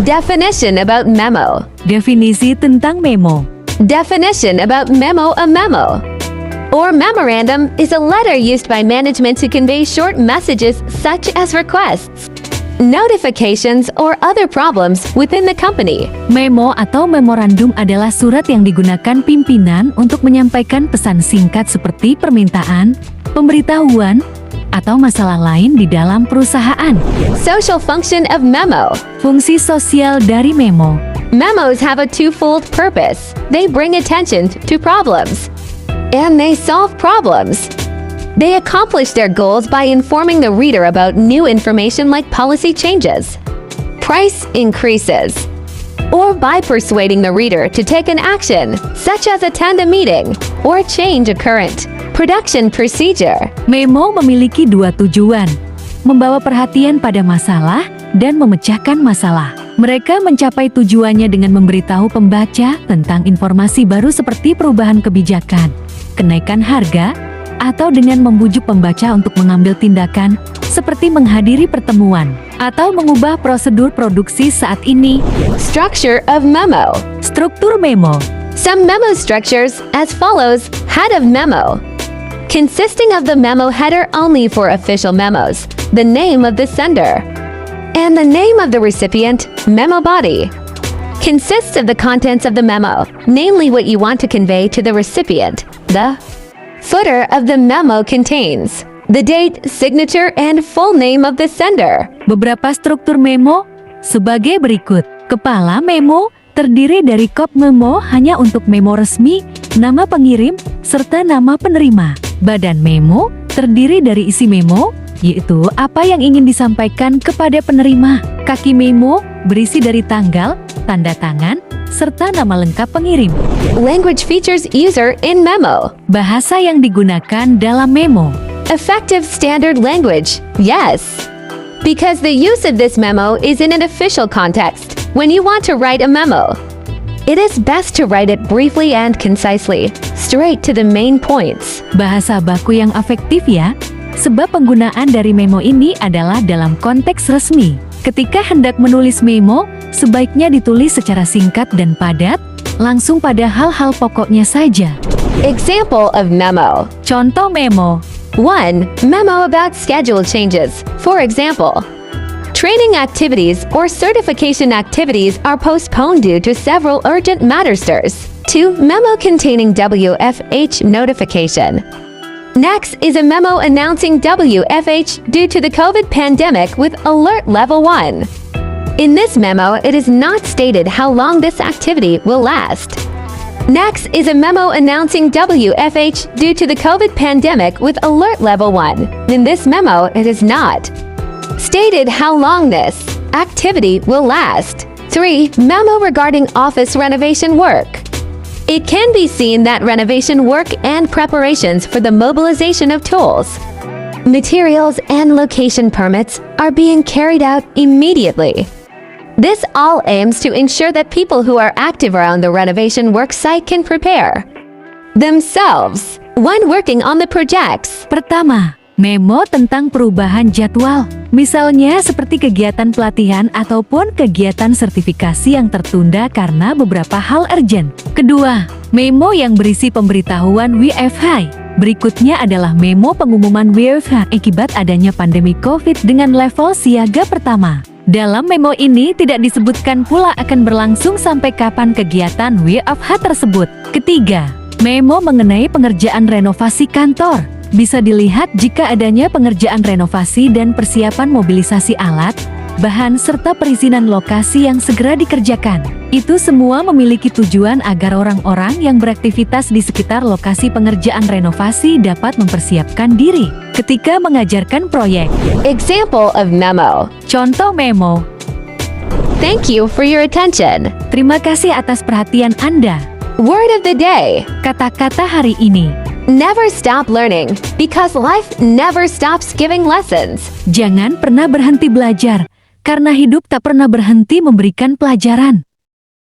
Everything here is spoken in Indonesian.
Definition about memo. Definisi tentang memo. Definition about memo. A memo or memorandum is a letter used by management to convey short messages such as requests, notifications, or other problems within the company. Memo atau memorandum adalah surat yang digunakan pimpinan untuk menyampaikan pesan singkat seperti permintaan, pemberitahuan, atau masalah lain di dalam perusahaan. Social function of memo. Fungsi sosial dari memo. Memos have a twofold purpose. They bring attention to problems, and they solve problems. They accomplish their goals by informing the reader about new information like policy changes, price increases, or by persuading the reader to take an action, such as attend a meeting or change a current production procedure. Memo memiliki dua tujuan, membawa perhatian pada masalah dan memecahkan masalah. Mereka mencapai tujuannya dengan memberitahu pembaca tentang informasi baru seperti perubahan kebijakan, kenaikan harga, atau dengan membujuk pembaca untuk mengambil tindakan seperti menghadiri pertemuan atau mengubah prosedur produksi saat ini. Structure of memo. Struktur memo. Some memo structures as follows. Head of memo. Consisting of the memo header only for official memos, the name of the sender, and the name of the recipient. Memo body consists of the contents of the memo, namely what you want to convey to the recipient. The footer of the memo contains the date, signature, and full name of the sender. Beberapa struktur memo sebagai berikut. Kepala memo terdiri dari kop memo hanya untuk memo resmi, nama pengirim, serta nama penerima. Badan memo terdiri dari isi memo, yaitu apa yang ingin disampaikan kepada penerima. Kaki memo berisi dari tanggal, tanda tangan, serta nama lengkap pengirim. Language features user in memo. Bahasa yang digunakan dalam memo. Effective standard language. Yes. Because the use of this memo is in an official context. When you want to write a memo, it is best to write it briefly and concisely, straight to the main points. Bahasa baku yang efektif ya, sebab penggunaan dari memo ini adalah dalam konteks resmi. Ketika hendak menulis memo, sebaiknya ditulis secara singkat dan padat, langsung pada hal-hal pokoknya saja. Example of memo. Contoh memo. 1. Memo about schedule changes. For example, training activities or certification activities are postponed due to several urgent matters. 2. Memo containing WFH notification. Next is a memo announcing WFH due to the COVID pandemic with alert level 1. In this memo, it is not stated how long this activity will last. Next is a memo announcing WFH due to the COVID pandemic with alert level 1. In this memo, it is not stated how long this activity will last. 3. Memo regarding office renovation work. It can be seen that renovation work and preparations for the mobilization of tools, materials, and location permits are being carried out immediately. This all aims to ensure that people who are active around the renovation work site can prepare themselves when working on the projects. Pertama, memo tentang perubahan jadwal. Misalnya seperti kegiatan pelatihan ataupun kegiatan sertifikasi yang tertunda karena beberapa hal urgent. Kedua, memo yang berisi pemberitahuan WFH. Berikutnya adalah memo pengumuman WFH akibat adanya pandemi COVID dengan level siaga pertama. Dalam memo ini tidak disebutkan pula akan berlangsung sampai kapan kegiatan WFH tersebut. Ketiga, memo mengenai pengerjaan renovasi kantor. Bisa dilihat jika adanya pengerjaan renovasi dan persiapan mobilisasi alat, bahan serta perizinan lokasi yang segera dikerjakan. Itu semua memiliki tujuan agar orang-orang yang beraktivitas di sekitar lokasi pengerjaan renovasi dapat mempersiapkan diri ketika mengajarkan proyek. Example of memo. Contoh memo. Thank you for your attention. Terima kasih atas perhatian Anda. Word of the day. Kata-kata hari ini. Never stop learning, because life never stops giving lessons. Jangan pernah berhenti belajar, karena hidup tak pernah berhenti memberikan pelajaran.